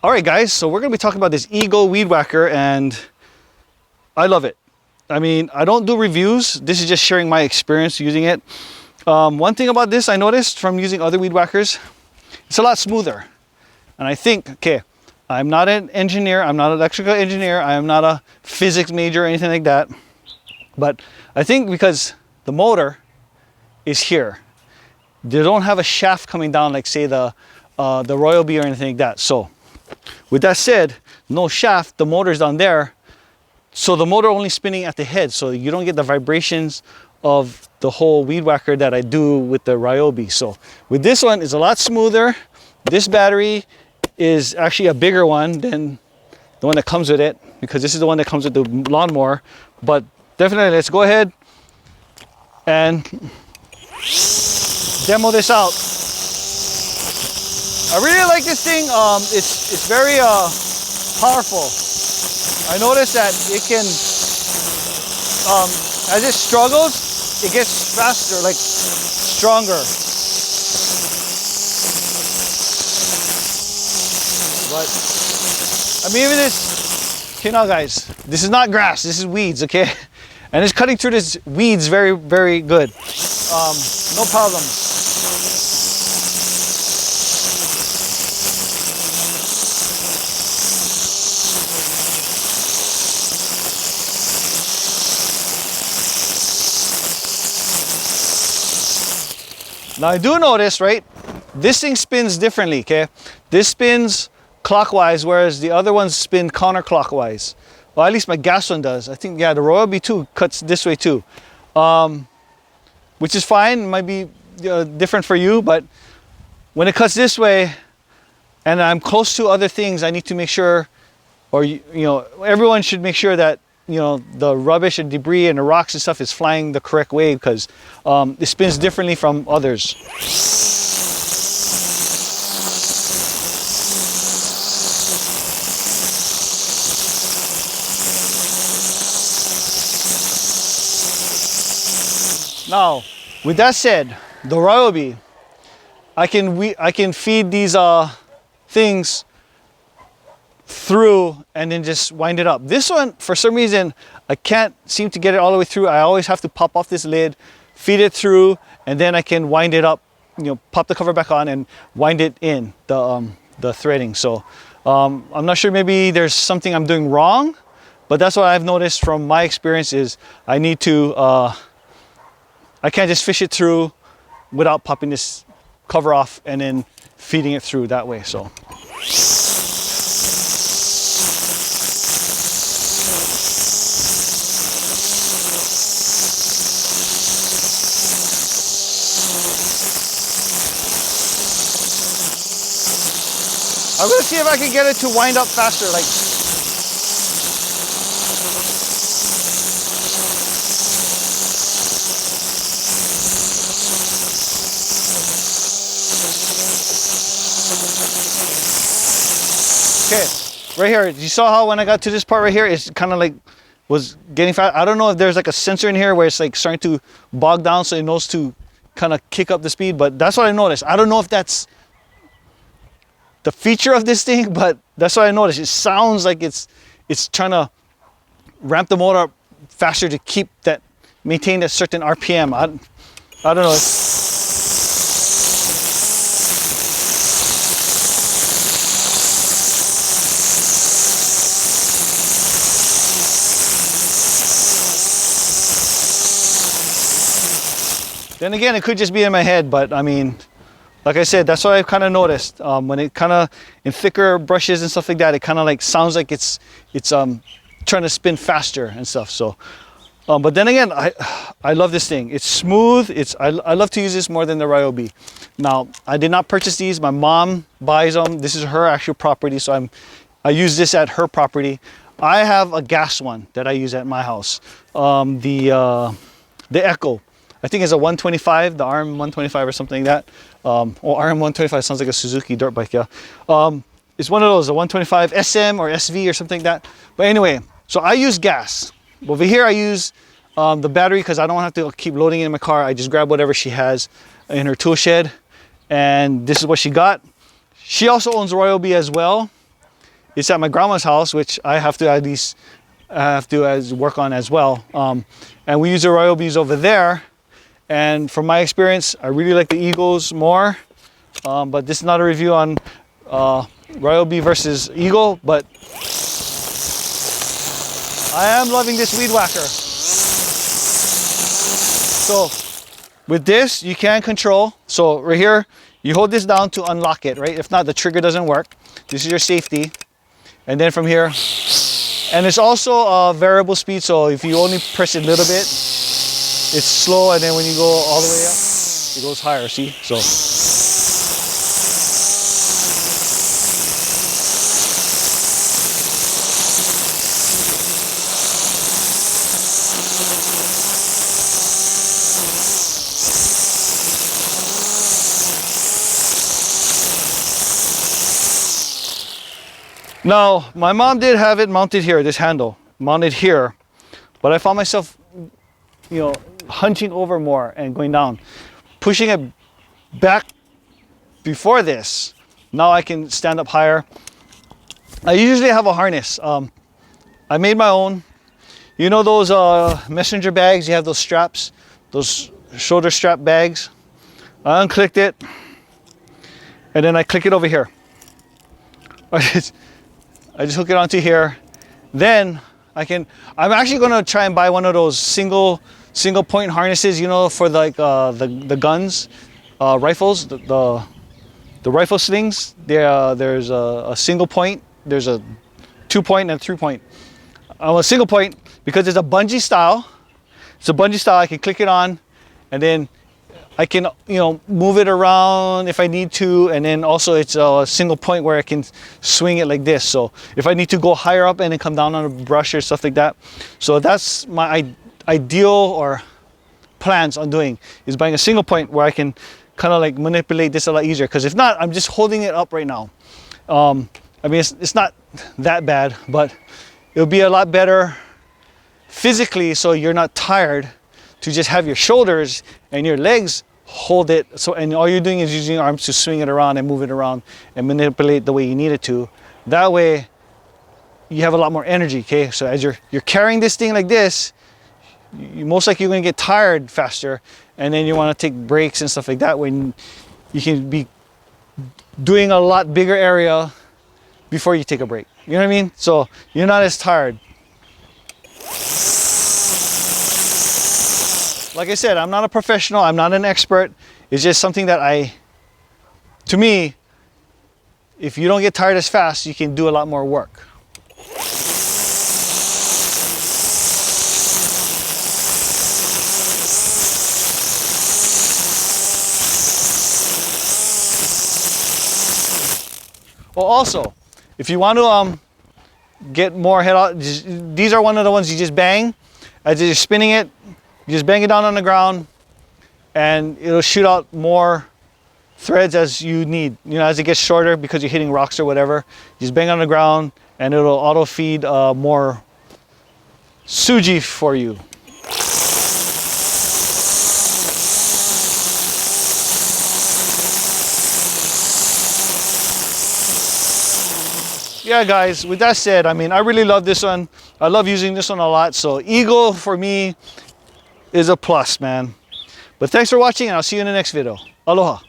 All right, guys, so we're gonna be talking about this Ego Weed Whacker, and I love it. I mean, I don't do reviews. This is just sharing my experience using it. One thing about this I noticed from using other Weed Whackers, it's a lot smoother. And I think, okay, I'm not an engineer, I'm not an electrical engineer, I am not a physics major or anything like that. But I think because the motor is here, they don't have a shaft coming down like say the Royal Bee or anything like that. So with that said, no shaft, the motor's down there. So the motor only spinning at the head, so you don't get the vibrations of the whole Weed Whacker that I do with the Ryobi. So with this one, it's a lot smoother. This battery is actually a bigger one than the one that comes with it, because this is the one that comes with the lawnmower. But definitely, let's go ahead and demo this out. I really like this thing. It's very powerful. I noticed that it can, as it struggles, it gets faster, like stronger. But I mean, even this, okay, now guys, this is not grass, this is weeds, okay? And it's cutting through this weeds very, very good. No problem. Now I do notice, right, this thing spins differently, okay? This spins clockwise, whereas the other ones spin counterclockwise. Well, at least my gas one does. I think, yeah, the Royal Bee 2 cuts this way too. Which is fine, it might be different for you, but when it cuts this way, and I'm close to other things, I need to make sure, or you know, everyone should make sure that, you know, the rubbish and debris and the rocks and stuff is flying the correct way, because it spins differently from others. Now, with that said, the Ryobi, I can feed these things through and then just wind it up. This one, for some reason, I can't seem to get it all the way through. I always have to pop off this lid, feed it through, and then I can wind it up, you know, pop the cover back on and wind it in, the threading. So I'm not sure, maybe there's something I'm doing wrong, but that's what I've noticed from my experience is I need to, I can't just fish it through without popping this cover off and then feeding it through that way, so. I'm gonna see if I can get it to wind up faster, like. Okay, right here, you saw how when I got to this part right here, it's kind of like was getting fast. I don't know if there's like a sensor in here where it's like starting to bog down so it knows to kind of kick up the speed, but that's what I noticed. I don't know if that's the feature of this thing, but that's what I noticed. It sounds like it's trying to ramp the motor up faster to keep that, maintain a certain RPM. I don't know. Then again, it could just be in my head, but I mean, like I said, that's what I've kind of noticed. When it kind of, in thicker brushes and stuff like that, it kind of like sounds like it's trying to spin faster and stuff. So, but then again, I love this thing. It's smooth. I love to use this more than the Ryobi. Now, I did not purchase these. My mom buys them. This is her actual property, so I use this at her property. I have a gas one that I use at my house. The Echo. I think it's a 125, the RM125 or something like that. RM125 sounds like a Suzuki dirt bike, yeah. It's one of those, a 125 SM or SV or something like that. But anyway, so I use gas. Over here I use the battery because I don't have to keep loading it in my car. I just grab whatever she has in her tool shed. And this is what she got. She also owns Royal Bee as well. it's at my grandma's house, which I have to at least work on as well. And we use the Royal Bees over there. And from my experience, I really like the Eagles more. But this is not a review on Royal Bee versus Eagle, but I am loving this Weed Wacker. So with this, you can control. So right here, you hold this down to unlock it, right? If not, the trigger doesn't work. This is your safety. And then from here, and it's also a variable speed. So if you only press it a little bit, it's slow. And then when you go all the way up, it goes higher, see? So. Now, my mom did have it mounted here, this handle, mounted here, but I found myself, you know, hunching over more and going down, pushing it back before this. Now I can stand up higher. I usually have a harness. I made my own. You know those messenger bags, you have those straps, those shoulder strap bags. I unclicked it, and then I click it over here. I just hook it onto here. Then I'm actually gonna try and buy one of those single point harnesses, you know, for like the guns, rifles, the rifle slings. There's a single point, there's a 2-point and a 3-point. A single point because it's a bungee style. It's a bungee style. I can click it on, and then I can, you know, move it around if I need to, and then also it's a single point where I can swing it like this. So if I need to go higher up and then come down on a brush or stuff like that. So that's my ideal or plans on doing, is buying a single point where I can kind of like manipulate this a lot easier. Because if not, I'm just holding it up right now. I mean, it's not that bad, but it'll be a lot better physically, so you're not tired, to just have your shoulders and your legs hold it. So, and all you're doing is using your arms to swing it around and move it around and manipulate the way you need it to. That way you have a lot more energy. Okay, so as you're carrying this thing like this, you most likely you're going to get tired faster, and then you want to take breaks and stuff like that when you can be doing a lot bigger area before you take a break. You know what I mean? So you're not as tired. Like I said, I'm not a professional, I'm not an expert. It's just something that to me, if you don't get tired as fast, you can do a lot more work. Well, also, if you want to get more head out, these are one of the ones you just bang. As you're spinning it, you just bang it down on the ground, and it'll shoot out more threads as you need. You know, as it gets shorter because you're hitting rocks or whatever, you just bang on the ground, and it'll auto feed more suji for you. Yeah, guys, with that said, I mean, I really love this one. I love using this one a lot. So Eagle for me is a plus, man. But thanks for watching, and I'll see you in the next video. Aloha.